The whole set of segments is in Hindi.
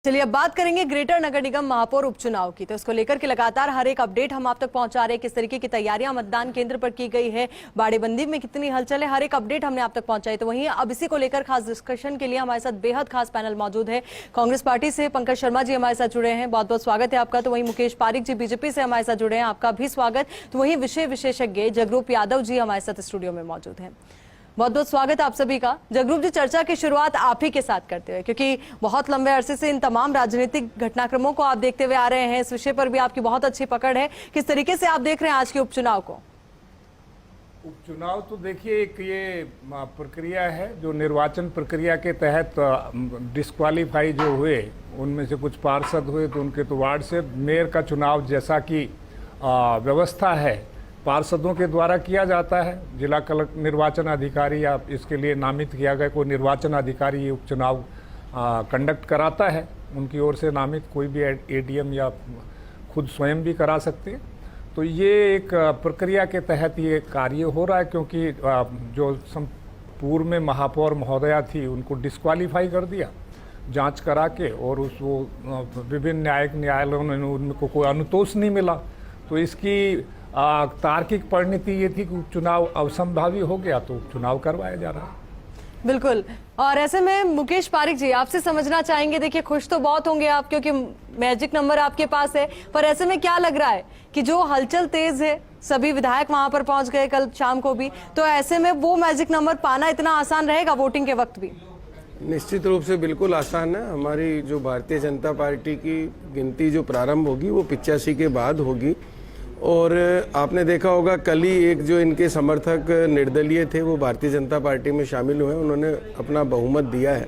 चलिए अब बात करेंगे ग्रेटर नगर निगम महापौर उपचुनाव की। तो इसको लेकर के लगातार हर एक अपडेट हम आप तक पहुंचा रहे हैं। किस तरीके की तैयारियां मतदान केंद्र पर की गई है, बाड़ेबंदी में कितनी हलचल है, हर एक अपडेट हमने आप तक पहुंचाई। तो वहीं अब इसी को लेकर खास डिस्कशन के लिए हमारे साथ बेहद खास पैनल मौजूद है। कांग्रेस पार्टी से पंकज शर्मा जी हमारे साथ जुड़े हैं, बहुत बहुत स्वागत है आपका। तो वहीं मुकेश पारिक जी बीजेपी से हमारे साथ जुड़े हैं, आपका भी स्वागत। तो वहीं विषय विशेषज्ञ जगरूप यादव जी हमारे साथ स्टूडियो में मौजूद हैं, बहुत बहुत स्वागत आप सभी का। जगरूप जी, चर्चा की शुरुआत आप ही के साथ करते हुए, क्योंकि बहुत लंबे अरसे से इन तमाम राजनीतिक घटनाक्रमों को आप देखते हुए आ रहे हैं, इस विषय पर भी आपकी बहुत अच्छी पकड़ है। किस तरीके से आप देख रहे हैं आज के उपचुनाव को? उपचुनाव तो देखिए एक ये प्रक्रिया है जो निर्वाचन प्रक्रिया के तहत डिस्क्वालीफाई जो हुए उनमें से कुछ पार्षद हुए तो उनके तो वार्ड से मेयर का चुनाव जैसा कि व्यवस्था है पार्षदों के द्वारा किया जाता है। जिला निर्वाचन अधिकारी या इसके लिए नामित किया गया कोई निर्वाचन अधिकारी ये उपचुनाव कंडक्ट कराता है, उनकी ओर से नामित कोई भी एडीएम या खुद स्वयं भी करा सकते हैं। तो ये एक प्रक्रिया के तहत ये कार्य हो रहा है, क्योंकि जो पूर्व में महापौर महोदया थी उनको डिस्क्वालीफाई कर दिया जांच करा के, और उस वो विभिन्न न्यायिक न्यायालयों ने उनको कोई अनुतोष नहीं मिला। तो इसकी तार्किक परिणति ये थी कि उपचुनाव असंभावी हो गया, तो उपचुनाव करवाया जा रहा है। बिल्कुल। और ऐसे में मुकेश पारिक जी आपसे समझना चाहेंगे, देखिए खुश तो बहुत होंगे आप क्योंकि मैजिक नंबर आपके पास है, पर ऐसे में क्या लग रहा है कि जो हलचल तेज है, सभी विधायक वहां पर पहुंच गए कल शाम को भी, तो ऐसे में वो मैजिक नंबर पाना इतना आसान रहेगा वोटिंग के वक्त भी? निश्चित रूप से बिल्कुल आसान है। हमारी जो भारतीय जनता पार्टी की गिनती जो प्रारंभ होगी वो 85 के बाद होगी, और आपने देखा होगा कल ही एक जो इनके समर्थक निर्दलीय थे वो भारतीय जनता पार्टी में शामिल हुए, उन्होंने अपना बहुमत दिया है।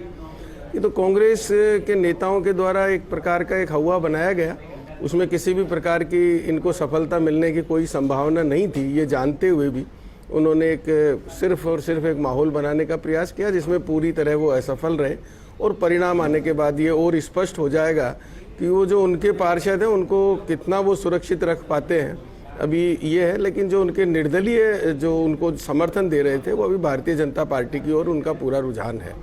ये तो कांग्रेस के नेताओं के द्वारा एक प्रकार का एक हवा बनाया गया, उसमें किसी भी प्रकार की इनको सफलता मिलने की कोई संभावना नहीं थी। ये जानते हुए भी उन्होंने एक सिर्फ और सिर्फ एक माहौल बनाने का प्रयास किया जिसमें पूरी तरह वो असफल रहे, और परिणाम आने के बाद ये और स्पष्ट हो जाएगा कि वो जो उनके पार्षद हैं उनको कितना वो सुरक्षित रख पाते हैं, अभी ये है। लेकिन जो उनके निर्दलीय जो उनको समर्थन दे रहे थे वो अभी भारतीय जनता पार्टी की ओर उनका पूरा रुझान है।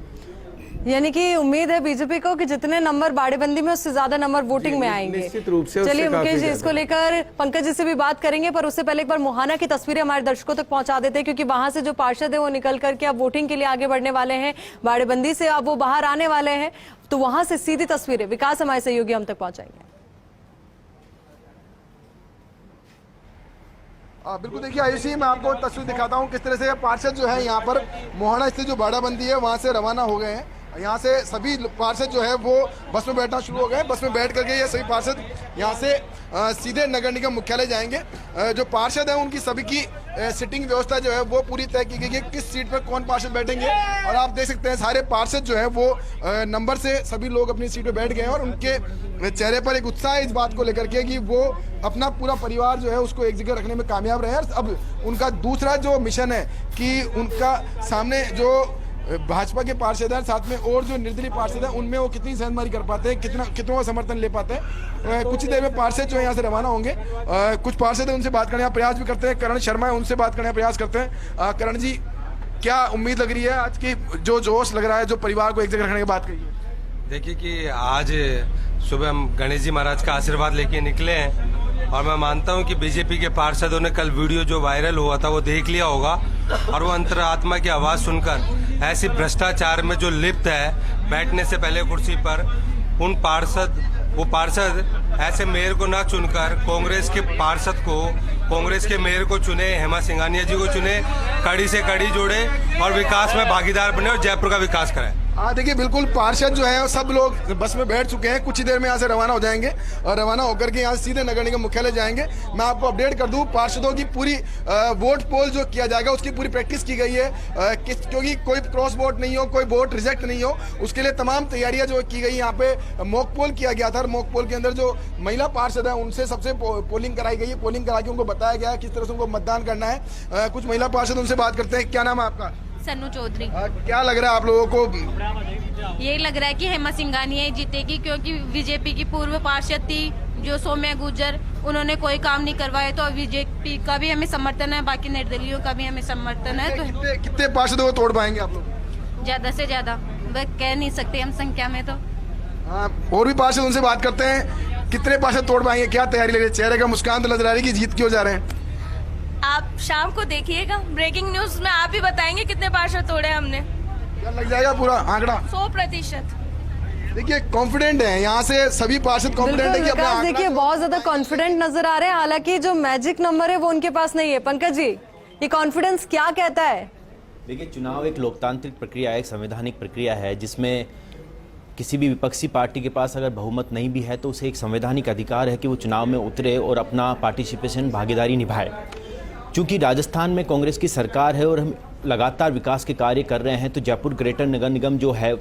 यानी कि उम्मीद है बीजेपी को कि जितने नंबर बाड़ेबंदी में उससे ज्यादा नंबर वोटिंग में आएंगे। निश्चित रूप से। चलिए मुकेश जी, इसको लेकर पंकज जी से भी बात करेंगे, पर उससे पहले एक बार मोहाना की तस्वीरें हमारे दर्शकों तक पहुंचा देते हैं, क्योंकि वहां से जो पार्षद है वो निकल करके अब वोटिंग के लिए आगे बढ़ने वाले हैं, बाड़ेबंदी से अब वो बाहर आने वाले हैं। तो वहां से सीधी तस्वीरें विकास हमारे सहयोगी हम तक पहुंचाएंगे। बिल्कुल, देखिए आयुषी, मैं आपको तस्वीर दिखाता हूँ किस तरह से पार्षद जो है यहाँ पर मोहाना स्थित जो बाड़ाबंदी है वहाँ से रवाना हो गए हैं। यहाँ से सभी पार्षद जो है वो बस में बैठना शुरू हो गए। बस में बैठ करके ये सभी पार्षद यहाँ से सीधे नगर निगम मुख्यालय जाएंगे। जो पार्षद हैं उनकी सभी की सिटिंग व्यवस्था जो है वो पूरी तय की गई है, किस सीट पर कौन पार्षद बैठेंगे। और आप देख सकते हैं सारे पार्षद जो है वो नंबर से सभी लोग अपनी सीट पर बैठ गए हैं, और उनके चेहरे पर एक उत्साह है इस बात को लेकर के कि वो अपना पूरा परिवार जो है उसको एक जगह रखने में कामयाब रहे। अब उनका दूसरा जो मिशन है कि उनका सामने जो भाजपा के पार्षद हैं, साथ में और जो निर्दलीय पार्षद हैं, उनमें वो कितनी सहनमारी कर पाते हैं, कितना समर्थन ले पाते हैं। कुछ ही देर में पार्षद जो है यहाँ से रवाना होंगे। कुछ पार्षद हैं उनसे बात करने का प्रयास भी करते हैं। करण शर्मा है, उनसे बात करने का प्रयास करते हैं। करण जी, क्या उम्मीद लग रही है आज की, जो जोश लग रहा है, जो परिवार को एक जगह रखने की बात कही है? देखिए कि आज सुबह हम गणेश जी महाराज का आशीर्वाद लेके निकले हैं, और मैं मानता हूं कि बीजेपी के पार्षदों ने कल वीडियो जो वायरल हुआ था वो देख लिया होगा, और वो अंतरात्मा की आवाज सुनकर ऐसी भ्रष्टाचार में जो लिप्त है, बैठने से पहले कुर्सी पर वो पार्षद ऐसे मेयर को ना चुनकर कांग्रेस के पार्षद को, कांग्रेस के मेयर को चुने, हेमा सिंघानिया जी को चुने, कड़ी से कड़ी जोड़े और विकास में भागीदार बने और जयपुर का विकास कराए। देखिए बिल्कुल, पार्षद जो है सब लोग बस में बैठ चुके हैं, कुछ ही देर में यहाँ से रवाना हो जाएंगे, और रवाना होकर के यहाँ सीधे नगर निगम मुख्यालय जाएंगे। मैं आपको अपडेट कर दूं, पार्षदों की पूरी वोट पोल जो किया जाएगा उसकी पूरी प्रैक्टिस की गई है, क्योंकि कोई क्रॉस वोट नहीं हो, कोई वोट रिजेक्ट नहीं हो, उसके लिए तमाम तैयारियां जो की गई। यहाँ पे मॉक पोल किया गया था, और मॉक पोल के अंदर जो महिला पार्षद है उनसे सबसे पोलिंग कराई गई है। पोलिंग करा के उनको बताया गया किस तरह से उनको मतदान करना है। कुछ महिला पार्षद, उनसे बात करते हैं। क्या नाम है आपका? सन्नू चौधरी। क्या लग रहा है आप लोगों को? ये लग रहा है कि हेमा सिंघानिया जीतेगी, क्योंकि बीजेपी की पूर्व पार्षद थी जो सौम्या गुर्जर, उन्होंने कोई काम नहीं करवाया, तो बीजेपी का भी हमें समर्थन है, बाकी निर्दलीयों का भी हमें समर्थन है। तो कितने पार्षदों को तोड़ पाएंगे आप लोग? ज्यादा से ज्यादा कह नहीं सकते हम संख्या में। तो हाँ, और भी पार्षद उनसे बात करते हैं, कितने पार्षद तोड़ पाएंगे, क्या तैयारी ले रहे हैं, चेहरे का मुस्कान तो नजर आ रही है कि जीत क्यों जा रहे हैं। आप शाम को देखिएगा, ब्रेकिंग न्यूज में आप ही बताएंगे कितने पार्षद तोड़े हमने। क्या लग जाएगा पूरा आंकड़ा? 100%। देखिए कॉन्फिडेंट है, यहाँ से सभी पार्षद कॉन्फिडेंट है कि अपना विकास आंकड़ा देखिए बहुत ज्यादा कॉन्फिडेंट नजर आ रहे हैं, हालांकि जो मैजिक नंबर है वो उनके पास नहीं है। पंकज जी, ये कॉन्फिडेंस क्या कहता है? देखिए, चुनाव एक लोकतांत्रिक प्रक्रिया है, एक संवैधानिक प्रक्रिया है, जिसमें किसी भी विपक्षी पार्टी के पास अगर बहुमत नहीं भी है तो उसे एक संवैधानिक अधिकार है कि वो चुनाव में उतरे और अपना पार्टिसिपेशन भागीदारी निभाए। चूंकि राजस्थान में कांग्रेस की सरकार है और हम लगातार विकास के कार्य कर रहे हैं, तो जयपुर ग्रेटर नगर निगम जो है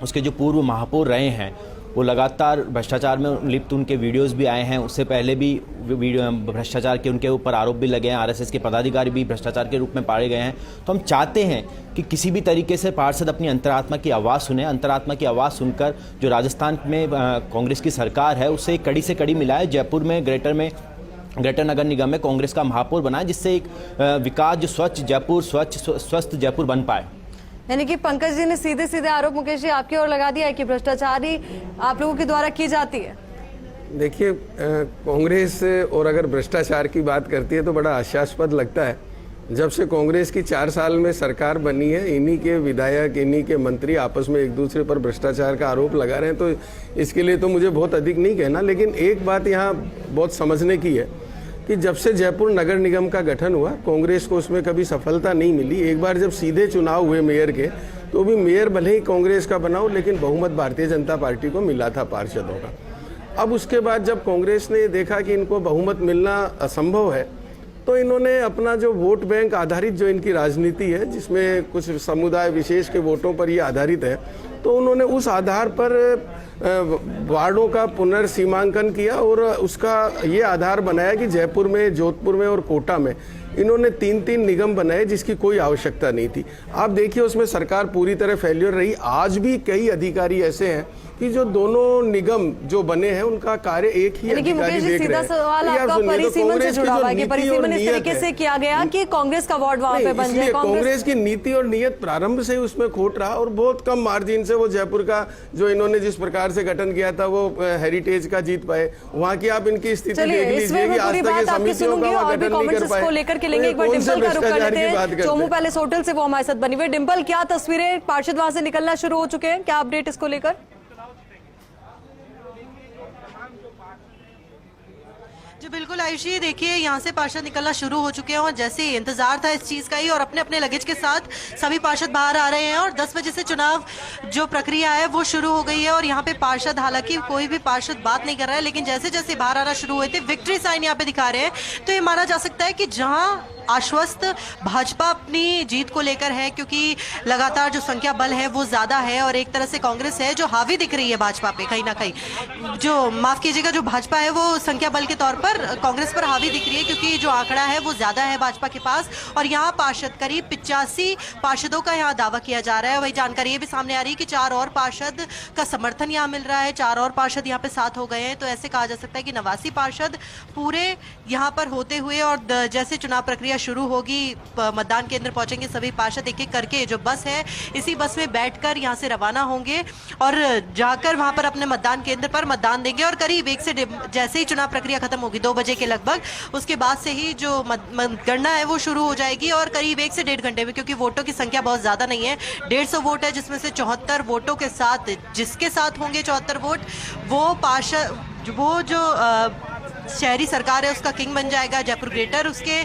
उसके जो पूर्व महापौर रहे हैं वो लगातार भ्रष्टाचार में लिप्त, उनके वीडियोस भी आए हैं। उससे पहले भी वीडियो भ्रष्टाचार के उनके ऊपर आरोप भी लगे हैं, आरएसएस के पदाधिकारी भी भ्रष्टाचार के रूप में पाए गए हैं। तो हम चाहते हैं कि किसी भी तरीके से पार्षद अपनी अंतरात्मा की आवाज़ सुने, अंतरात्मा की आवाज़ सुनकर जो राजस्थान में कांग्रेस की सरकार है उससे एक कड़ी से कड़ी मिलाए, जयपुर में ग्रेटर नगर निगम में कांग्रेस का महापौर बनाए, जिससे एक विकास जो स्वच्छ जयपुर, स्वस्थ जयपुर बन पाए। यानी कि पंकज जी ने सीधे सीधे आरोप मुकेश जी आपकी ओर लगा दिया है कि भ्रष्टाचार ही आप लोगों के द्वारा की जाती है। देखिए, कांग्रेस और अगर भ्रष्टाचार की बात करती है तो बड़ा हास्यास्पद लगता है। जब से कांग्रेस की 4 साल में सरकार बनी है, इन्हीं के विधायक, इन्हीं के मंत्री आपस में एक दूसरे पर भ्रष्टाचार का आरोप लगा रहे हैं। तो इसके लिए तो मुझे बहुत अधिक नहीं कहना, लेकिन एक बात यहाँ बहुत समझने की है कि जब से जयपुर नगर निगम का गठन हुआ, कांग्रेस को उसमें कभी सफलता नहीं मिली। एक बार जब सीधे चुनाव हुए मेयर के, तो भी मेयर भले ही कांग्रेस का बना हो, लेकिन बहुमत भारतीय जनता पार्टी को मिला था पार्षदों का। अब उसके बाद जब कांग्रेस ने देखा कि इनको बहुमत मिलना असंभव है, तो इन्होंने अपना जो वोट बैंक आधारित जो इनकी राजनीति है, जिसमें कुछ समुदाय विशेष के वोटों पर ये आधारित है, तो उन्होंने उस आधार पर वार्डों का पुनर्सीमांकन किया और उसका ये आधार बनाया कि जयपुर में, जोधपुर में और कोटा में इन्होंने 3-3 निगम बनाए, जिसकी कोई आवश्यकता नहीं थी। आप देखिए, उसमें सरकार पूरी तरह फेल्योर रही। आज भी कई अधिकारी ऐसे हैं कि जो दोनों निगम जो बने हैं उनका कार्य एक ही अधिकारी देख रहे हैं। सवाल आपका परिसीमन से जुड़ा हुआ है कि परिसीमन इस तरीके से किया गया कि कांग्रेस का वार्ड वहां पे बन जाए। कांग्रेस की नीति और नियत प्रारंभ से ही उसमें खोट रहा और बहुत कम मार्जिन से वो जयपुर का जो इन्होंने जिस प्रकार से गठन किया था वो हेरिटेज का जीत पाए। वहाँ की आप इनकी स्थिति देख लीजिए कि आज तक समितियों का वहाँ गठन नहीं कर पाए। लेकर के लेंगे, एक बार डिंपल का रुख कर लेते हैं। चोमू पैलेस होटल से वो हमारे साथ बनी हुई। डिंपल, क्या तस्वीरें, पार्षद वहां से निकलना शुरू हो चुके हैं, क्या अपडेट इसको लेकर? जी बिल्कुल आयुषी, देखिए यहाँ से पार्षद निकलना शुरू हो चुके हैं और जैसे इंतजार था इस चीज का ही, और अपने अपने लगेज के साथ सभी पार्षद बाहर आ रहे हैं और 10 बजे से चुनाव जो प्रक्रिया है वो शुरू हो गई है। और यहाँ पे पार्षद, हालांकि कोई भी पार्षद बात नहीं कर रहा है, लेकिन जैसे जैसे बाहर आना शुरू हुए थे विक्ट्री साइन यहाँ पे दिखा रहे हैं। तो ये माना जा सकता है कि जहाँ आश्वस्त भाजपा अपनी जीत को लेकर है, क्योंकि लगातार जो संख्या बल है वो ज्यादा है और एक तरह से कांग्रेस है जो हावी दिख रही है भाजपा पे कहीं ना कहीं। जो माफ कीजिएगा, जो भाजपा है वो संख्या बल के तौर पर कांग्रेस पर हावी दिख रही है, क्योंकि जो आंकड़ा है वो ज्यादा है भाजपा के पास। और यहाँ पार्षद करीब 85 पार्षदों का यहाँ दावा किया जा रहा है। वही जानकारी ये भी सामने आ रही है कि 4 और पार्षद का समर्थन यहाँ मिल रहा है, 4 और पार्षद यहाँ पे साथ हो गए हैं। तो ऐसे कहा जा सकता है कि 89 पार्षद पूरे यहाँ पर होते हुए, और जैसे चुनाव प्रक्रिया शुरू होगी, मतदान केंद्र पहुंचेंगे सभी पार्षद एक एक करके। जो बस है इसी बस में बैठकर यहाँ से रवाना होंगे और जाकर वहां पर अपने मतदान केंद्र पर मतदान देंगे। और करीब 1 से जैसे ही चुनाव प्रक्रिया खत्म होगी 2 बजे के लगभग, उसके बाद से ही जो मतगणना है वो शुरू हो जाएगी। और करीब 1 से 1.5 घंटे में, क्योंकि वोटों की संख्या बहुत ज्यादा नहीं है, 150 वोट है, जिसमें से 74 वोटों के साथ जिसके साथ होंगे 74 वोट, वो पार्षद, वो जो शहरी सरकार है उसका किंग बन जाएगा, जयपुर ग्रेटर उसके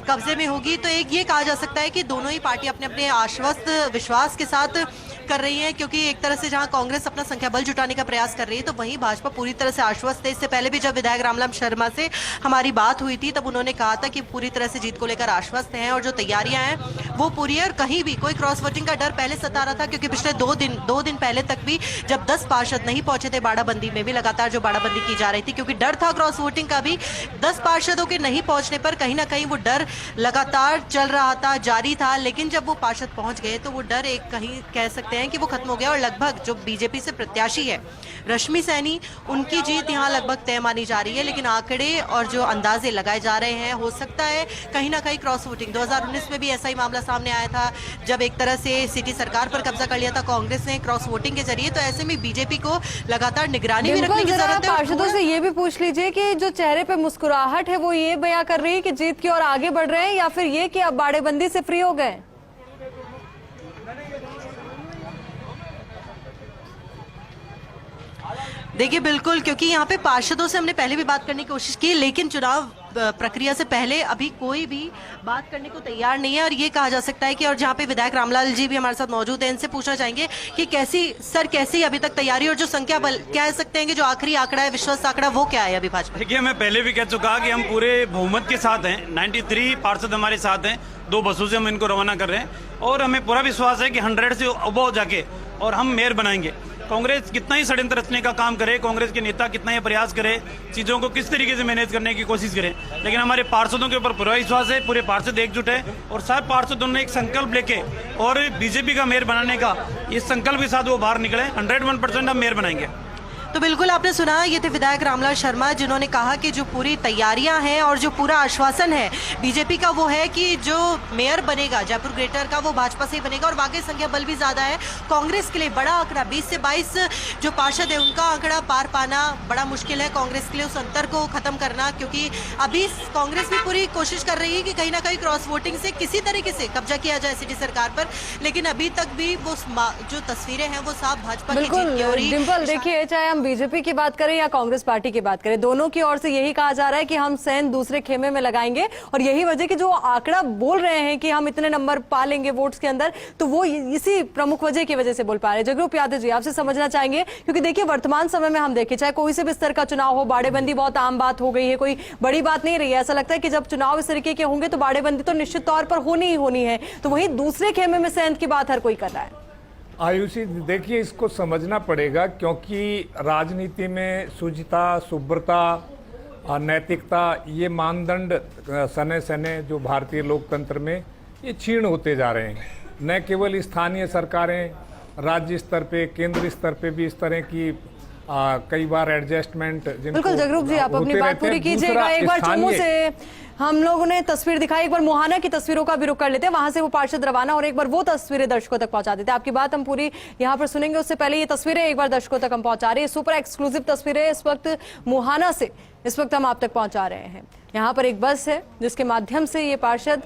कब्जे में होगी। तो एक ये कहा जा सकता है कि दोनों ही पार्टी अपने अपने आश्वस्त विश्वास के साथ कर रही है, क्योंकि एक तरह से जहां कांग्रेस अपना संख्या बल जुटाने का प्रयास कर रही है, तो वहीं भाजपा पूरी तरह से आश्वस्त है। इससे पहले भी जब विधायक रामलाल शर्मा से हमारी बात हुई थी, तब उन्होंने कहा था कि पूरी तरह से जीत को लेकर आश्वस्त हैं और जो तैयारियां हैं वो पूरी है। और कहीं भी कोई क्रॉस वोटिंग का डर पहले सता रहा था, क्योंकि पिछले 2 दिन पहले तक भी जब 10 पार्षद नहीं पहुंचे थे बाड़ाबंदी में भी, लगातार जो बाड़ाबंदी की जा रही थी, क्योंकि डर था क्रॉस वोटिंग का भी, 10 पार्षदों के नहीं पहुंचने पर कहीं ना कहीं वो डर लगातार चल रहा था, जारी था। लेकिन जब वो पार्षद पहुंच गए तो वो डर एक कहीं कह सकते हैं कि वो खत्म हो गया। और लगभग जो बीजेपी से प्रत्याशी है रश्मि सैनी, उनकी जीत यहाँ लगभग तय मानी जा रही है। लेकिन आंकड़े और जो अंदाजे लगाए जा रहे हैं, हो सकता है कहीं ना कहीं क्रॉस वोटिंग 2019 में भी ऐसा ही मामला सामने आया था जब एक तरह से सिटी सरकार पर कब्जा कर लिया था कांग्रेस ने क्रॉस वोटिंग के जरिए। तो ऐसे में बीजेपी को लगातार निगरानी भी रखने की जरूरत है। पार्षदों से ये भी पूछ लीजिए कि जो चेहरे पे मुस्कुराहट है वो ये बयां कर रही है कि जीत की ओर आगे बढ़ रहे हैं, या फिर ये कि अब बाड़ेबंदी से फ्री हो गए? देखिए बिल्कुल, क्योंकि यहाँ पे पार्षदों से हमने पहले भी बात करने की कोशिश की, लेकिन चुनाव प्रक्रिया से पहले अभी कोई भी बात करने को तैयार नहीं है। और ये कहा जा सकता है कि, और जहाँ पे विधायक रामलाल जी भी हमारे साथ मौजूद हैं, इनसे पूछना चाहेंगे कि कैसी अभी तक तैयारी, और जो संख्या बल कह सकते हैं कि जो आखिरी आंकड़ा है, विश्वास आंकड़ा, वो क्या है अभी भाजपा? देखिए, मैं पहले भी कह चुका कि हम पूरे बहुमत के साथ हैं। 93 पार्षद हमारे साथ हैं, 2 बसों से हम इनको रवाना कर रहे हैं और हमें पूरा विश्वास है कि 100 से अबव जाके और हम मेयर बनाएंगे। कांग्रेस कितना ही षड्यंत्र रचने का काम करे, कांग्रेस के नेता कितना ही प्रयास करे, चीजों को किस तरीके से मैनेज करने की कोशिश करें, लेकिन हमारे पार्षदों के ऊपर पूरा विश्वास है। पूरे पार्षद एकजुट है और सब पार्षदों ने एक संकल्प लेके और बीजेपी का मेयर बनाने का इस संकल्प के साथ वो बाहर निकले। 101% हम मेयर बनाएंगे। तो बिल्कुल आपने सुना, ये थे विधायक रामलाल शर्मा, जिन्होंने कहा कि जो पूरी तैयारियां हैं और जो पूरा आश्वासन है बीजेपी का वो है कि जो मेयर बनेगा जयपुर ग्रेटर का वो भाजपा से ही बनेगा। और वाकई संख्या बल भी ज्यादा है कांग्रेस के लिए। बड़ा आंकड़ा 20 से 22 जो पार्षद है उनका आंकड़ा पार पाना बड़ा मुश्किल है कांग्रेस के लिए, उस अंतर को खत्म करना, क्योंकि अभी कांग्रेस भी पूरी कोशिश कर रही है कि कहीं ना कहीं क्रॉस वोटिंग से किसी तरीके से कब्जा किया जाए सिटी सरकार पर, लेकिन अभी तक भी वो जो तस्वीरें हैं वो साफ भाजपा की जीत की हो रही है। डिंपल, देखिए, चाहे हम बीजेपी की बात करें या कांग्रेस पार्टी की बात करें, दोनों की ओर से यही कहा जा रहा है कि हम सेंध दूसरे खेमे में लगाएंगे। और यही वजह कि जो आंकड़ा बोल रहे हैं कि हम इतने नंबर पा लेंगे वोट्स के अंदर, तो वो इसी प्रमुख वजह की वजह से बोल पा रहे हैं। जगरूप यादव जी, आपसे समझना चाहेंगे, क्योंकि देखिए वर्तमान समय में हम देखें, चाहे कोई से भी स्तर का चुनाव हो, बाड़ेबंदी बहुत आम बात हो गई है, कोई बड़ी बात नहीं रही है। ऐसा लगता है कि जब चुनाव इस तरीके के होंगे तो बाड़ेबंदी तो निश्चित तौर पर होनी ही होनी है। तो वही दूसरे खेमे में सेंध की बात हर कोई कर रहा है। आयुषी, देखिए, इसको समझना पड़ेगा, क्योंकि राजनीति में शुचिता, शुभ्रता और नैतिकता, ये मानदंड सने सने जो भारतीय लोकतंत्र में ये क्षीण होते जा रहे हैं। न केवल स्थानीय सरकारें, राज्य स्तर पे, केंद्र स्तर पे भी इस तरह की कई बार एडजस्टमेंट। बिल्कुल जगरूप जी, आप अपनी बात पूरी कीजिएगा। एक बार चुमू से हम लोगों ने तस्वीर दिखाई, एक बार मुहाना की तस्वीरों का भी रुख कर लेते हैं, वहां से वो पार्षद रवाना और एक बार वो तस्वीरें दर्शकों तक पहुंचा देते हैं। आपकी बात हम पूरी यहाँ पर सुनेंगे, उससे पहले ये तस्वीरें एक बार दर्शकों तक हम पहुंचा रहे हैं। सुपर एक्सक्लूसिव तस्वीरें इस वक्त मुहाना से इस वक्त हम आप तक पहुंचा रहे हैं। यहाँ पर एक बस है जिसके माध्यम से ये पार्षद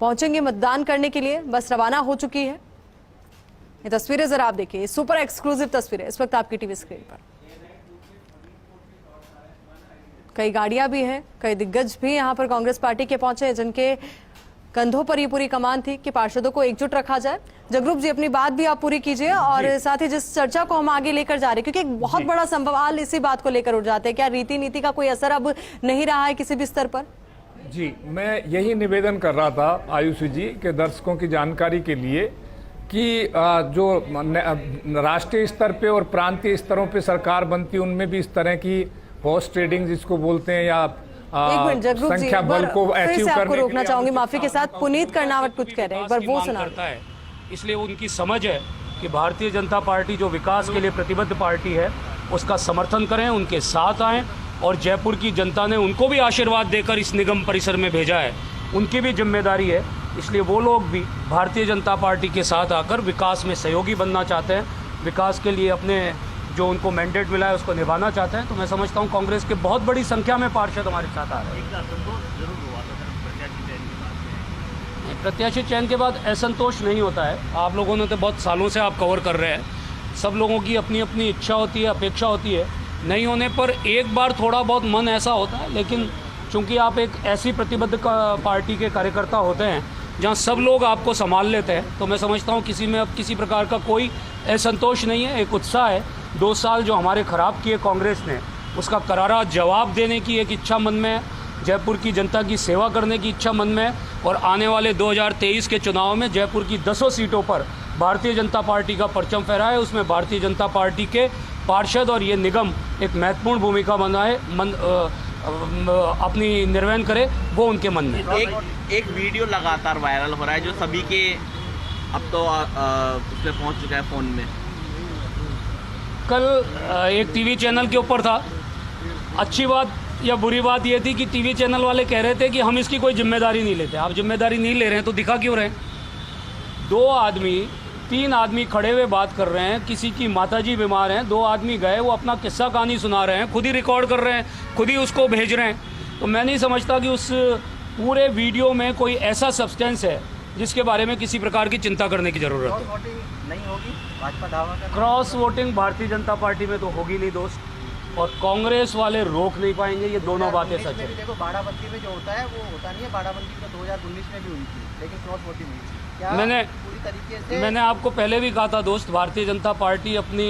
पहुंचेंगे मतदान करने के लिए। बस रवाना हो चुकी है। ये तस्वीरें जरा आप देखिए, सुपर एक्सक्लूसिव तस्वीरें इस वक्त आपकी टीवी स्क्रीन पर। कई गाड़ियां भी हैं, कई दिग्गज भी यहां पर कांग्रेस पार्टी के पहुंचे हैं, जिनके कंधों पर ये पूरी कमान थी कि पार्षदों को एकजुट रखा जाए। जगरूप जी, अपनी बात भी आप पूरी कीजिए और साथ ही जिस चर्चा को हम आगे लेकर जा रहे हैं, क्योंकि एक बहुत बड़ा सवाल इसी बात को लेकर उठ जाते हैं, क्या रीति नीति का कोई असर अब नहीं रहा है किसी भी स्तर पर? जी, मैं यही निवेदन कर रहा था आयुषी जी के दर्शकों की जानकारी के लिए कि जो राष्ट्रीय स्तर पे और प्रांतीय स्तरों पे सरकार बनती है, उनमें भी इस तरह की हॉर्स ट्रेडिंग जिसको बोलते हैं, या संख्या बल को अचीव करने आपको रोकना चाहूंगी माफी के साथ। पुनीत कर्नावट कुछ कह रहे हैं, एक बार वो सुना। इसलिए उनकी समझ है कि भारतीय जनता पार्टी जो विकास के लिए प्रतिबद्ध पार्टी है उसका समर्थन करें, उनके साथ आएं। और जयपुर की जनता ने उनको भी आशीर्वाद देकर इस निगम परिसर में भेजा है, उनकी भी जिम्मेदारी है। इसलिए वो लोग भी भारतीय जनता पार्टी के साथ आकर विकास में सहयोगी बनना चाहते हैं, विकास के लिए अपने जो उनको मैंडेट मिला है उसको निभाना चाहते हैं। तो मैं समझता हूँ कांग्रेस के बहुत बड़ी संख्या में पार्षद हमारे साथ आ रहे हैं। प्रत्याशी चयन के बाद असंतोष नहीं होता है। आप लोगों ने तो बहुत सालों से आप कवर कर रहे हैं, सब लोगों की अपनी अपनी इच्छा होती है, अपेक्षा होती है। नहीं होने पर एक बार थोड़ा बहुत मन ऐसा होता है, लेकिन चूंकि आप एक ऐसी प्रतिबद्ध पार्टी के कार्यकर्ता होते हैं जहां सब लोग आपको संभाल लेते हैं, तो मैं समझता हूं किसी में अब किसी प्रकार का कोई असंतोष नहीं है, एक उत्साह है। 2 साल जो हमारे ख़राब किए कांग्रेस ने, उसका करारा जवाब देने की एक इच्छा मन में है, जयपुर की जनता की सेवा करने की इच्छा मन में है। और आने वाले 2023 के चुनाव में जयपुर की 10 सीटों पर भारतीय जनता पार्टी का परचम फहरा है, उसमें भारतीय जनता पार्टी के पार्षद और ये निगम एक महत्वपूर्ण भूमिका बनाए, अपनी निर्वहन करे, वो उनके मन में। एक वीडियो लगातार वायरल हो रहा है जो सभी के अब तो उसमें पहुंच चुका है फ़ोन में। कल एक टीवी चैनल के ऊपर था। अच्छी बात या बुरी बात ये थी कि टीवी चैनल वाले कह रहे थे कि हम इसकी कोई जिम्मेदारी नहीं लेते। आप जिम्मेदारी नहीं ले रहे हैं तो दिखा क्यों रहे हैं? 2 आदमी 3 आदमी खड़े हुए बात कर रहे हैं, किसी की माताजी बीमार हैं, 2 आदमी गए, वो अपना किस्सा कहानी सुना रहे हैं, खुद ही रिकॉर्ड कर रहे हैं, खुद ही उसको भेज रहे हैं। तो मैं नहीं समझता कि उस पूरे वीडियो में कोई ऐसा सब्सटेंस है जिसके बारे में किसी प्रकार की चिंता करने की जरूरत है। नहीं होगी, भाजपा दावा कर cross voting Bharatiya Janata party में तो होगी नहीं दोस्त, और कांग्रेस वाले रोक नहीं पाएंगे। ये दोनों बातें सच है। देखो बाड़ाबंदी में जो होता है वो होता नहीं है। बाड़ाबंदी तो 2019 में भी हुई थी, लेकिन क्रॉस वोटिंग हुई थी। क्या पूरी तरीके से मैंने आपको पहले भी कहा था दोस्त, भारतीय जनता पार्टी अपनी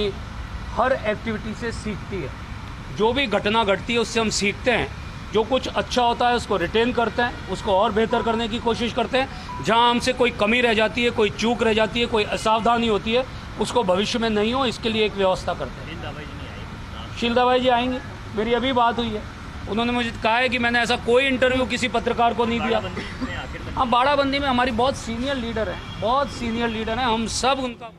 हर एक्टिविटी से सीखती है। जो भी घटना घटती है उससे हम सीखते हैं। जो कुछ अच्छा होता है उसको रिटेन करते हैं, उसको और बेहतर करने की कोशिश करते हैं। जहां हमसे कोई कमी रह जाती है, कोई चूक रह जाती है, कोई असावधानी होती है, उसको भविष्य में नहीं हो इसके लिए एक व्यवस्था करते हैं। शीलदा भाई जी आएंगे, मेरी अभी बात हुई है, उन्होंने मुझे कहा है कि मैंने ऐसा कोई इंटरव्यू किसी पत्रकार को नहीं दिया। हाँ, बाड़ाबंदी में हमारी बहुत सीनियर लीडर हैं, बहुत सीनियर लीडर हैं, हम सब उनका।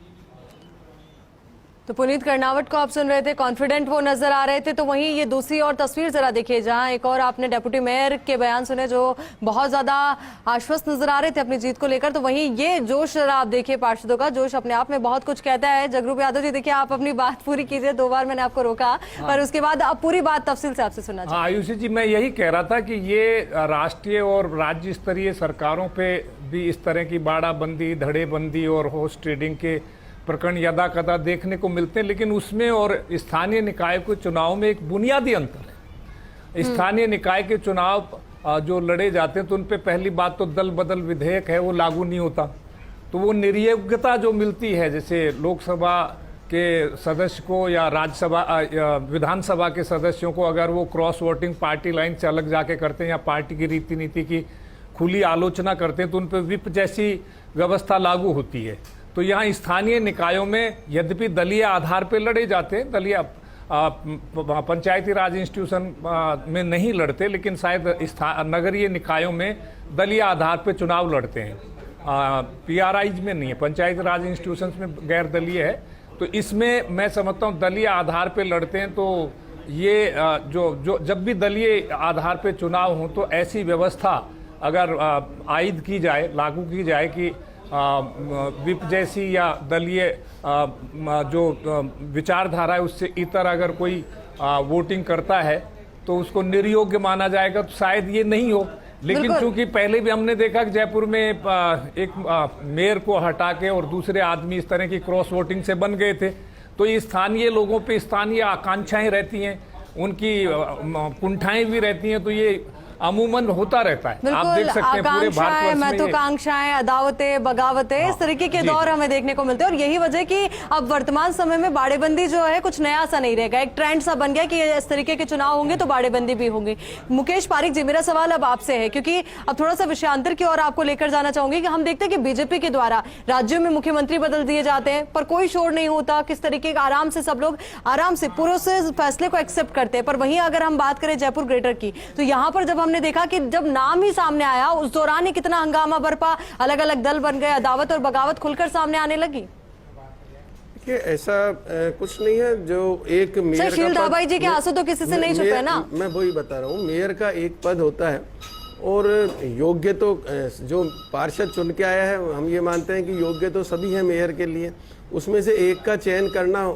तो पुनीत कर्नावट को आप सुन रहे थे, कॉन्फिडेंट वो नजर आ रहे थे। तो वहीं ये दूसरी और तस्वीर जरा देखिए, जहां एक और आपने डिप्टी मेयर के बयान सुने जो बहुत ज्यादा आश्वस्त नजर आ रहे थे अपनी जीत को लेकर। तो वहीं ये जोश जरा आप देखिए, पार्षदों का जोश अपने आप में बहुत कुछ कहता है। जगरूप यादव जी देखिए, आप अपनी बात पूरी कीजिए, 2 बार मैंने आपको रोका, पर उसके बाद अब पूरी बात तफसील से आपसे सुनना चाहिए। आयुषी जी, मैं यही कह रहा था कि ये राष्ट्रीय और राज्य स्तरीय सरकारों पे भी इस तरह की बाड़ाबंदी, धड़ेबंदी और हॉर्स ट्रेडिंग के प्रकरण यदा कदा देखने को मिलते हैं, लेकिन उसमें और स्थानीय निकाय के चुनाव में एक बुनियादी अंतर है। स्थानीय निकाय के चुनाव जो लड़े जाते हैं तो उन पे पहली बात तो दल बदल विधेयक है वो लागू नहीं होता, तो वो निर्योग्यता जो मिलती है, जैसे लोकसभा के सदस्य को या राज्यसभा विधानसभा के सदस्यों को अगर वो क्रॉस वोटिंग पार्टी लाइन से अलग जाके करते हैं या पार्टी की रीति नीति की खुली आलोचना करते हैं तो उन पर विप जैसी व्यवस्था लागू होती है। तो यहाँ स्थानीय निकायों में यद्यपि दलीय आधार पर लड़े जाते हैं, दलीय पंचायती राज इंस्टीट्यूशन में नहीं लड़ते, लेकिन शायद नगरीय निकायों में दलीय आधार पर चुनाव लड़ते हैं। PRIs में नहीं है, पंचायती राज इंस्टीट्यूशन में गैर दलीय है। तो इसमें मैं समझता हूँ दलीय आधार पर लड़ते हैं। तो ये जो जब भी दलीय आधार पर चुनाव हो तो ऐसी व्यवस्था अगर आयद की जाए, लागू की जाए कि विप जैसी या दलीय जो विचारधारा है उससे इतर अगर कोई वोटिंग करता है तो उसको निर्योग्य माना जाएगा, तो शायद ये नहीं हो। लेकिन चूंकि पहले भी हमने देखा कि जयपुर में एक मेयर को हटा के और दूसरे आदमी इस तरह की क्रॉस वोटिंग से बन गए थे, तो ये स्थानीय लोगों पे स्थानीय आकांक्षाएं रहती हैं, उनकी कुंठाएं भी रहती हैं, तो ये अमूमन होता रहता है। आप देख सकते हैं पूरे भारतवर्ष में महत्वाकांक्षाएं, अदावतें, बगावतें, इस तरीके के दौर हमें देखने को मिलते हैं। और यही वजह कि अब वर्तमान समय में बाड़ेबंदी जो है कुछ नया सा नहीं रहेगा, एक ट्रेंड सा बन गया कि इस तरीके के चुनाव होंगे तो बाड़ेबंदी भी होंगी। मुकेश पारिक जी, मेरा सवाल अब आपसे है, क्योंकि अब थोड़ा सा विषयांतर की ओर आपको लेकर जाना चाहूंगी कि हम देखते हैं कि बीजेपी के द्वारा राज्यों में मुख्यमंत्री बदल दिए जाते हैं पर कोई शोर नहीं होता, किस तरीके का आराम से सब लोग आराम से पूरे से फैसले को एक्सेप्ट करते हैं। पर वहीं अगर हम बात करें जयपुर ग्रेटर की, तो यहाँ पर जब हमने देखा कि जब नाम ही सामने आया उस दौरान ही कितना हंगामा बरपा, अलग अलग दल बन गए, अदावत और बगावत खुलकर सामने आने लगी। देखिए, ऐसा कुछ नहीं है। जो एक मेयर का शील दाबाई जी के आंसू तो किसी से नहीं छुपे ना। मैं वही बता रहा हूँ, मेयर का एक पद होता है और योग्य तो जो पार्षद चुन के आया है, हम ये मानते हैं कि योग्य तो सभी हैं मेयर के लिए, उसमें से एक का चयन करना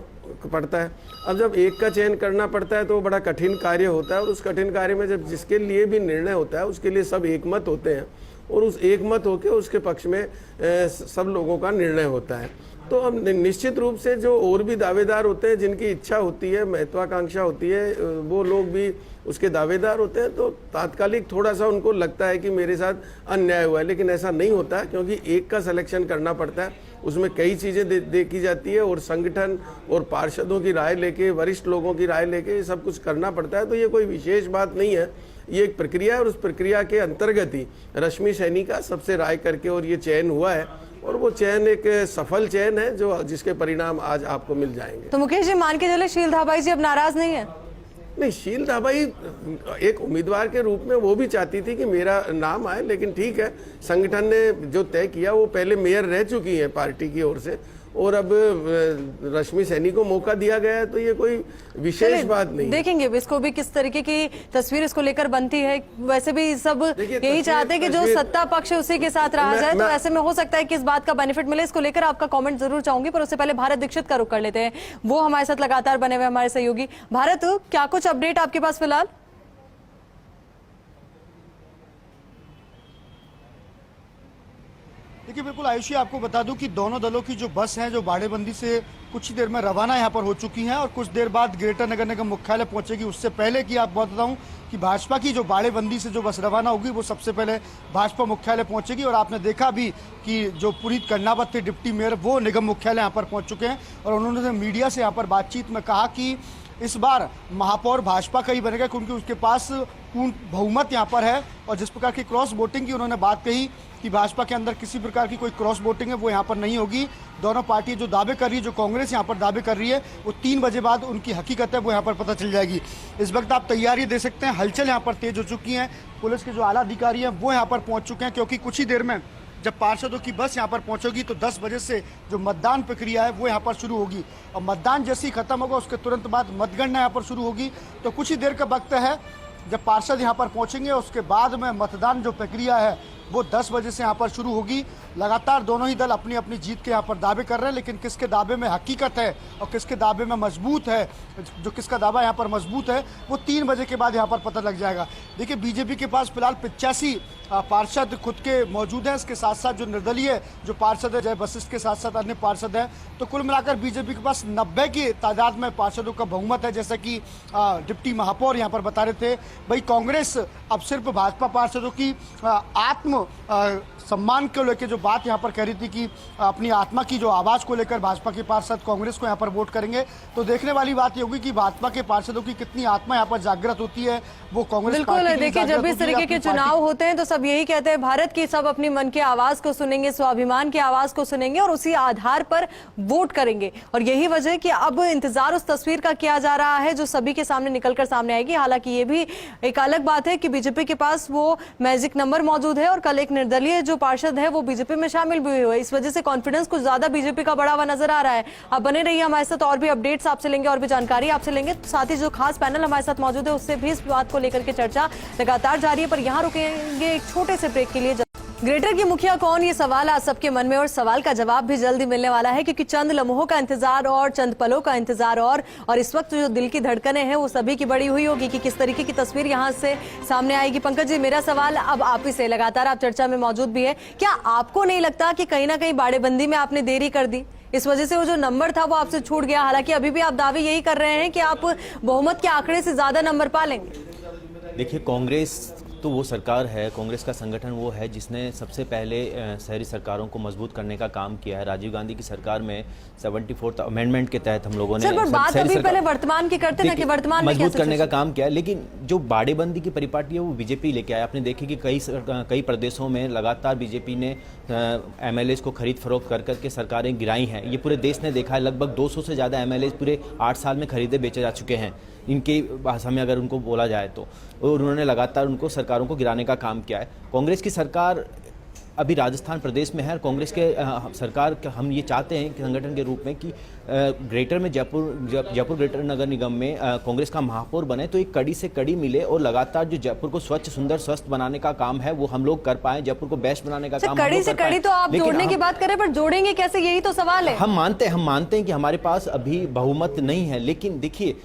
पड़ता है। अब जब एक का चयन करना पड़ता है तो वो बड़ा कठिन कार्य होता है, और उस कठिन कार्य में जब जिसके लिए भी निर्णय होता है उसके लिए सब एकमत होते हैं, और उस एकमत होकर उसके पक्ष में सब लोगों का निर्णय होता है। तो अब निश्चित रूप से जो और भी दावेदार होते हैं, जिनकी इच्छा होती है, महत्वाकांक्षा होती है, वो लोग भी उसके दावेदार होते हैं, तो तात्कालिक थोड़ा सा उनको लगता है कि मेरे साथ अन्याय हुआ है, लेकिन ऐसा नहीं होता है, क्योंकि एक का सिलेक्शन करना पड़ता है, उसमें कई चीज़ें देखी जाती है, और संगठन और पार्षदों की राय लेके, वरिष्ठ लोगों की राय लेके ये सब कुछ करना पड़ता है। तो ये कोई विशेष बात नहीं है, ये एक प्रक्रिया है, और उस प्रक्रिया के अंतर्गत ही रश्मि सैनी का सबसे राय करके और ये चयन हुआ है, और वो चयन एक सफल चयन है जो जिसके परिणाम आज आपको मिल जाएंगे। तो मुकेश जी, मान के चले शील धाबाई जी अब नाराज नहीं है? नहीं, शील धाबाई एक उम्मीदवार के रूप में वो भी चाहती थी कि मेरा नाम आए, लेकिन ठीक है, संगठन ने जो तय किया, वो पहले मेयर रह चुकी हैं पार्टी की ओर से, और अब रश्मि सैनी को मौका दिया गया है, तो ये कोई विशेष बात नहीं। देखेंगे इसको भी किस तरीके की तस्वीर इसको लेकर बनती है। वैसे भी सब यही चाहते हैं कि जो सत्ता पक्ष है उसी के साथ रहा जाए, तो ऐसे में हो सकता है कि इस बात का बेनिफिट मिले। इसको लेकर आपका कमेंट जरूर चाहूंगी, पर उससे पहले भारत दीक्षित का रुख कर लेते हैं। वो हमारे साथ लगातार बने हुए हमारे सहयोगी। भारत, क्या कुछ अपडेट आपके पास फिलहाल? देखिए बिल्कुल आयुषी, आपको बता दूं कि दोनों दलों की जो बस हैं जो बाड़ेबंदी से कुछ ही देर में रवाना यहाँ पर हो चुकी हैं और कुछ देर बाद ग्रेटर नगर निगम मुख्यालय पहुंचेगी। उससे पहले की आप बताऊं कि भाजपा की जो बाड़ेबंदी से जो बस रवाना होगी वो सबसे पहले भाजपा मुख्यालय पहुंचेगी। और आपने देखा भी कि जो पुनीत कर्णावत थे डिप्टी मेयर, वो निगम मुख्यालय यहाँ पर पहुँच चुके हैं और उन्होंने मीडिया से यहाँ पर बातचीत में कहा कि इस बार महापौर भाजपा का ही बनेगा क्योंकि उसके पास पूर्ण बहुमत यहाँ पर है। और जिस प्रकार की क्रॉस वोटिंग की उन्होंने बात कही कि भाजपा के अंदर किसी प्रकार की कोई क्रॉस वोटिंग है वो यहाँ पर नहीं होगी। दोनों पार्टी जो दावे कर रही है, जो कांग्रेस यहाँ पर दावे कर रही है, वो 3 बजे बाद उनकी हकीकत है वो यहाँ पर पता चल जाएगी। इस वक्त आप तैयारी दे सकते हैं, हलचल यहाँ पर तेज हो चुकी है। पुलिस के जो आला अधिकारी हैं वो यहाँ पर पहुँच चुके हैं क्योंकि कुछ ही देर में जब पार्षदों की बस यहाँ पर पहुंचेगी तो 10 बजे से जो मतदान प्रक्रिया है वो यहाँ पर शुरू होगी और मतदान जैसे ही खत्म होगा उसके तुरंत बाद मतगणना यहाँ पर शुरू होगी। तो कुछ ही देर का वक्त है जब पार्षद यहाँ पर पहुंचेंगे, उसके बाद में मतदान जो प्रक्रिया है वो 10 बजे से यहाँ पर शुरू होगी। लगातार दोनों ही दल अपनी अपनी जीत के यहाँ पर दावे कर रहे हैं, लेकिन किसके दावे में हकीकत है और किसके दावे में मजबूत है, जो किसका दावा यहाँ पर मजबूत है वो 3 बजे के बाद यहाँ पर पता लग जाएगा। देखिए बीजेपी के पास फिलहाल 85 पार्षद खुद के मौजूद हैं, इसके साथ साथ जो निर्दलीय जो पार्षद है, जय वशिष्ठ के साथ साथ अन्य पार्षद हैं, तो कुल मिलाकर बीजेपी के पास 90 की तादाद में पार्षदों का बहुमत है। जैसा कि डिप्टी महापौर यहाँ पर बता रहे थे, भाई कांग्रेस अब सिर्फ भाजपा पार्षदों की आत्म सम्मान को लेकर जो बात यहाँ पर कह रही थी कि अपनी आत्मा की जो आवाज़ को लेकर भाजपा के पार्षद कांग्रेस को यहाँ पर वोट करेंगे, तो देखने वाली बात ये होगी कि भाजपा के पार्षदों की कितनी आत्मा यहाँ पर जागृत होती है वो कांग्रेस। बिल्कुल, देखिए जब इस तरीके के चुनाव होते हैं तो सब यही कहते हैं भारत की, सब अपनी मन की आवाज को सुनेंगे, स्वाभिमान की आवाज को सुनेंगे और उसी आधार पर वोट करेंगे। और यही वजह कि अब इंतजार उस तस्वीर का किया जा रहा है जो सभी के सामने निकलकर सामने आएगी। हालांकि ये भी एक अलग बात है कि बीजेपी के पास वो मैजिक नंबर मौजूद है और कल एक निर्दलीय जो पार्षद है वो बीजेपी में शामिल भी हुए, इस वजह से कॉन्फिडेंस कुछ ज्यादा बीजेपी का बढ़ा हुआ नजर आ रहा है। आप बने रहिए हमारे साथ, और भी अपडेट्स आपसे लेंगे और भी जानकारी आपसे लेंगे। साथ ही जो खास पैनल हमारे साथ मौजूद है उससे भी इस बात को लेकर के चर्चा लगातार जारी है, पर यहाँ रुकेंगे एक छोटे से ब्रेक के लिए। ग्रेटर की मुखिया कौन, ये सवाल आज सबके मन में और सवाल का जवाब भी जल्दी मिलने वाला है, क्योंकि चंद लम्हों का इंतजार और चंद पलों का इंतजार और इस वक्त जो दिल की धड़कनें हैं वो सभी की बड़ी हुई होगी कि किस तरीके की तस्वीर यहां से सामने आएगी। पंकज जी, मेरा सवाल अब आप ही से, लगातार आप चर्चा में मौजूद भी है, क्या आपको नहीं लगता कि कहीं ना कहीं बाड़ेबंदी में आपने देरी कर दी, इस वजह से वो जो नंबर था वो आपसे छूट गया? हालांकि अभी भी आप दावे यही कर रहे हैं कि आप बहुमत के आंकड़े से ज्यादा नंबर पा लेंगे। देखिए, कांग्रेस तो वो सरकार है, कांग्रेस का संगठन वो है जिसने सबसे पहले शहरी सरकारों को मजबूत करने का काम किया है। राजीव गांधी की सरकार में 74th अमेंडमेंट के तहत हम लोगों ने बात अभी पहले वर्तमान की करते ना कि वर्तमान में मजबूत करने का काम किया है। लेकिन जो बाड़ेबंदी की परिपाटी है वो बीजेपी लेके आया। आपने देखी कि कई प्रदेशों में लगातार बीजेपी ने MLAs को खरीद फरोख्त कर करके सरकारें गिराई हैं। ये पूरे देश ने देखा है, लगभग 200 से ज़्यादा MLAs पूरे 8 साल में खरीदे बेचे जा चुके हैं, इनकी भाषा में अगर उनको बोला जाए तो। और उन्होंने लगातार उनको सरकारों को गिराने का काम किया है। कांग्रेस की सरकार अभी राजस्थान प्रदेश में है और कांग्रेस के सरकार हम ये चाहते हैं कि संगठन के रूप में कि ग्रेटर में जयपुर ग्रेटर नगर निगम में कांग्रेस का महापौर बने तो एक कड़ी से कड़ी मिले और लगातार जो जयपुर को स्वच्छ, सुंदर, स्वस्थ बनाने का काम है वो हम लोग कर पाए, जयपुर को बेस्ट बनाने का काम कड़ी से कड़ी तो आप जोड़ने की बात करें, पर जोड़ेंगे कैसे, यही तो सवाल है। हम मानते हैं कि हमारे पास अभी बहुमत नहीं है, लेकिन देखिए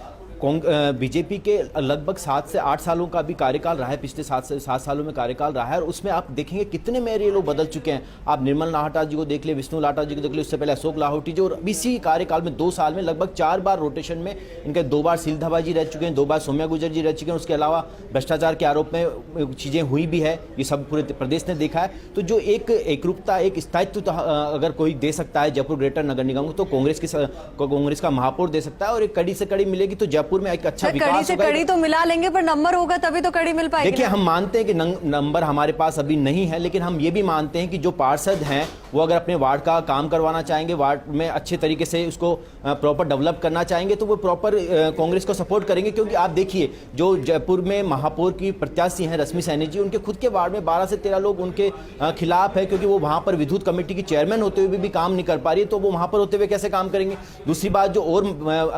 बीजेपी के लगभग 7 से 8 सालों का भी कार्यकाल रहा है, पिछले 7 सालों में कार्यकाल रहा है और उसमें आप देखेंगे कितने मेयर ये लोग बदल चुके हैं। आप निर्मल लाहटा जी को देख ले, विष्णु लाहटा जी को देख ले, उससे पहले अशोक लाहौटी जी, और इसी कार्यकाल में 2 साल में लगभग 4 बार रोटेशन में इनके 2 बार सीलधाबा जी रह चुके हैं, 2 बार सौम्या गुर्जर जी रह चुके हैं। उसके अलावा भ्रष्टाचार के आरोप में चीज़ें हुई भी है, ये सब पूरे प्रदेश ने देखा है। तो जो एक एकरूपता, एक स्थायित्व अगर कोई दे सकता है जयपुर ग्रेटर नगर निगम को, तो कांग्रेस का महापौर दे सकता है और एक कड़ी से कड़ी मिलेगी तो जयपुर में एक अच्छा कड़ी से कड़ी तो मिला लेंगे, पर नंबर होगा तभी तो कड़ी मिल पाएगी। देखिए, हम मानते हैं कि नंबर हमारे पास अभी नहीं है, लेकिन हम ये भी मानते हैं कि जो पार्षद हैं वो अगर अपने वार्ड का काम करवाना चाहेंगे, वार्ड में अच्छे तरीके से उसको प्रॉपर डेवलप करना चाहेंगे, तो वो प्रॉपर कांग्रेस को सपोर्ट करेंगे। क्योंकि आप देखिए जो जयपुर में महापौर की प्रत्याशी हैं रश्मि सैनी जी, उनके खुद के वार्ड में 12 से 13 लोग उनके खिलाफ है, क्योंकि वो वहां पर विद्युत कमेटी की चेयरमैन होते हुए भी काम नहीं कर पा रही है, तो वो वहां पर होते हुए कैसे काम करेंगे। दूसरी बात, जो और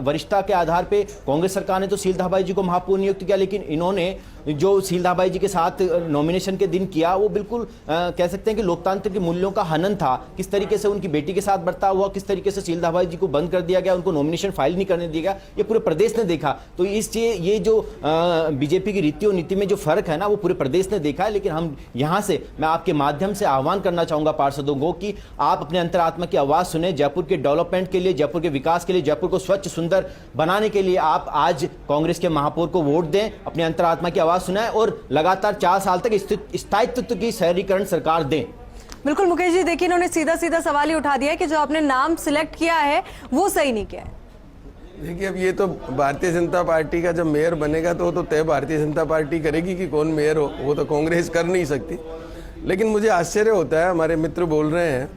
वरिष्ठता के आधार पर कांग्रेस सरकार ने तो शील धाबाई जी को महापौर नियुक्त किया, लेकिन इन्होंने जो शील धाबाई जी के साथ नॉमिनेशन के दिन किया, वो बिल्कुल कह सकते हैं कि लोकतांत्रिक के मूल्यों का हनन था। किस तरीके से उनकी बेटी के साथ बर्ताव हुआ, किस तरीके से शील धाबाई जी को बंद कर दिया गया, उनको नॉमिनेशन फाइल नहीं करने दिया गया, ये पूरे प्रदेश ने देखा। तो इसलिए ये जो बीजेपी की रीति और नीति में जो फर्क है ना, वो पूरे प्रदेश ने देखा है। लेकिन हम यहाँ से मैं आपके माध्यम से आह्वान करना चाहूंगा पार्षदों को कि आप अपने अंतरात्मा की आवाज सुने। जयपुर के डेवलपमेंट के लिए, जयपुर के विकास के लिए, जयपुर को स्वच्छ सुंदर बनाने के लिए आप आज कांग्रेस के महापौर को वोट दें, अपने अंतरात्मा की आवाज सुनाएं और लगातार 4 साल तक स्थायित्व की शहरीकरण सरकार दें। बिल्कुल मुकेश जी, देखिए इन्होंने सीधा सीधा सवाल ही उठा दिया है कि जो आपने नाम सिलेक्ट किया है वो सही नहीं किया है। देखिए, अब ये तो भारतीय जनता पार्टी का जब मेयर बनेगा तो वो तो तय भारतीय जनता पार्टी करेगी कि कौन मेयर हो, वो तो कांग्रेस कर नहीं सकती। लेकिन मुझे आश्चर्य होता है, हमारे मित्र बोल रहे हैं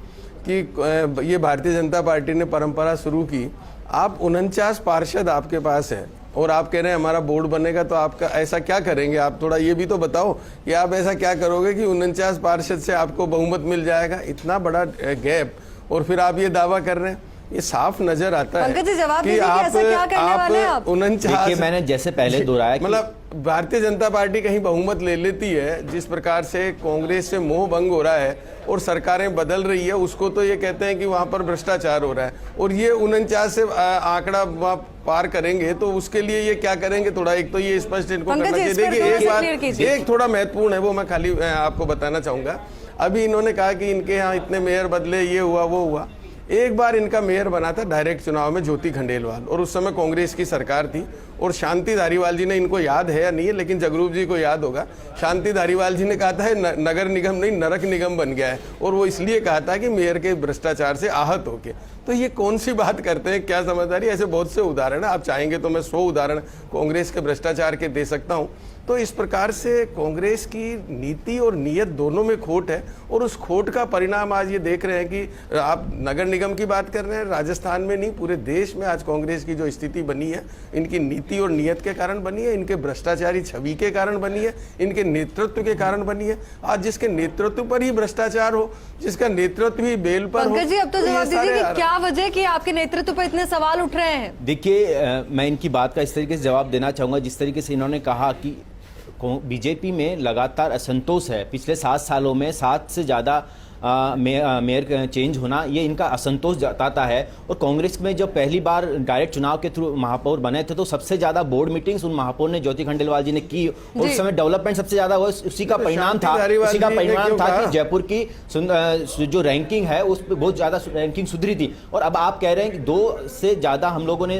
कि ये भारतीय जनता पार्टी ने परंपरा शुरू की। आप 49 पार्षद आपके पास हैं और आप कह रहे हैं हमारा बोर्ड बनेगा, तो आपका ऐसा क्या करेंगे? आप थोड़ा ये भी तो बताओ कि आप ऐसा क्या करोगे कि 49 पार्षद से आपको बहुमत मिल जाएगा। इतना बड़ा गैप, और फिर आप ये दावा कर रहे हैं। ये साफ नजर आता है कि आप 49, मैंने जैसे पहले दोहराया, मतलब भारतीय जनता पार्टी कहीं बहुमत ले लेती है, जिस प्रकार से कांग्रेस से मोह भंग हो रहा है और सरकारें बदल रही है, उसको तो ये कहते हैं कि वहां पर भ्रष्टाचार हो रहा है। और ये 49 से आंकड़ा पार करेंगे तो उसके लिए ये क्या करेंगे? थोड़ा एक तो ये स्पष्ट इनको करना चाहिए। देखिए, एक बात एक थोड़ा महत्वपूर्ण है, वो मैं खाली आपको बताना चाहूंगा। अभी इन्होंने कहा कि इनके यहाँ इतने मेयर बदले, ये हुआ वो हुआ। एक बार इनका मेयर बना था डायरेक्ट चुनाव में ज्योति खंडेलवाल, और उस समय कांग्रेस की सरकार थी। और शांति धारीवाल जी ने, इनको याद है या नहीं है लेकिन जगरूप जी को याद होगा, शांति धारीवाल जी ने कहा था नगर निगम नहीं नरक निगम बन गया है, और वो इसलिए कहा था कि मेयर के भ्रष्टाचार से आहत होके। तो ये कौन सी बात करते हैं, क्या समझदारी? ऐसे बहुत से उदाहरण है, आप चाहेंगे तो मैं 100 उदाहरण कांग्रेस के भ्रष्टाचार के दे सकता हूँ। तो इस प्रकार से कांग्रेस की नीति और नीयत दोनों में खोट है, और उस खोट का परिणाम आज ये देख रहे हैं कि आप नगर निगम की बात कर रहे हैं, राजस्थान में नहीं पूरे देश में आज कांग्रेस की जो स्थिति बनी है, इनकी नीति और नीयत के कारण बनी है, इनके भ्रष्टाचारी छवि के कारण बनी है, इनके नेतृत्व के कारण बनी है। आज जिसके नेतृत्व पर ही भ्रष्टाचार हो, जिसका नेतृत्व ही बेल पर हो, पंकज जी अब तो जवाब दीजिए कि क्या वजह कि आपके नेतृत्व पर इतने सवाल उठ रहे हैं? देखिए, मैं इनकी बात का इस तरीके से जवाब देना चाहूंगा, जिस तरीके से इन्होंने कहा कि बीजेपी में लगातार असंतोष है। पिछले 7 सालों में 7 से ज़्यादा मेयर चेंज होना, ये इनका असंतोष जताता है। और कांग्रेस में जब पहली बार डायरेक्ट चुनाव के थ्रू महापौर बने थे, तो सबसे ज़्यादा बोर्ड मीटिंग्स उन महापौर ने ज्योति खंडेलवाल जी ने की, और उस समय डेवलपमेंट सबसे ज़्यादा हुआ। उसी का परिणाम था कि जयपुर की जो रैंकिंग है उस पर बहुत ज़्यादा रैंकिंग सुधरी थी। और अब आप कह रहे हैं कि 2 से ज़्यादा हम लोगों ने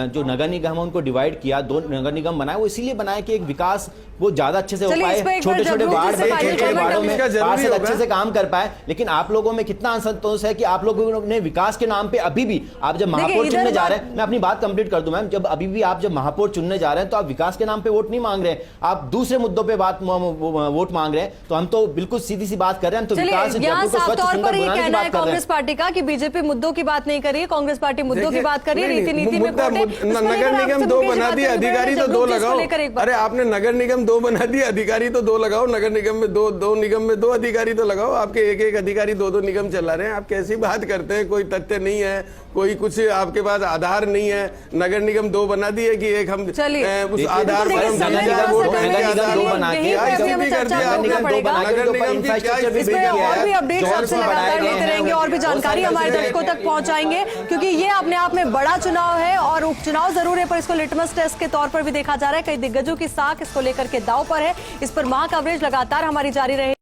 जो नगर निगम है उनको डिवाइड किया, 2 नगर निगम बनाए। वो इसीलिए बनाए कि एक विकास वो ज़्यादा अच्छे से हो पाए, छोटे-छोटे वार्डों में पार्षद अच्छे से काम कर पाए। लेकिन आप लोगों में कितना असंतोष है कि आप लोगों ने विकास के नाम पे अभी भी, आप जब महापौर चुनने जा रहे हैं, मैं अपनी बात कंप्लीट कर दूं मैम, जब अभी भी आप जब महापौर चुनने जा रहे हैं तो आप विकास के नाम पे वोट नहीं मांग रहे हैं, आप दूसरे मुद्दों पे वोट मांग रहे हैं। तो हम तो बिल्कुल सीधी सी बात कर रहे हैं, तो विकास से जयपुर को स्वच्छ सुंदर बनाने की बात कर रहे हैं। कांग्रेस पार्टी का कि बीजेपी मुद्दों की बात नहीं कर रही है, कांग्रेस पार्टी मुद्दों की बात कर रही है, रीति नीति में नगर निगम 2 बना दिए, अधिकारी तो 2 लगाओ। अरे आपने नगर निगम 2 बना दिए, अधिकारी तो 2 लगाओ। नगर निगम में 2 निगम में 2 अधिकारी तो लगाओ। आपके एक अधिकारी 2 निगम चला रहे हैं। आप कैसी बात करते हैं? कोई तथ्य नहीं है, कोई कुछ आपके पास आधार नहीं है। नगर निगम 2 बना दिए कि एक हम उस आधार पर और भी जानकारी हमारे दर्शकों तक पहुंचाएंगे, क्योंकि ये अपने आप में बड़ा चुनाव है और उपचुनाव जरूर है, पर इसको लिटमस टेस्ट के तौर पर भी देखा जा रहा है। कई दिग्गजों की साख इसको लेकर के दांव पर है। इस पर महा कवरेज लगातार हमारी जारी रहे।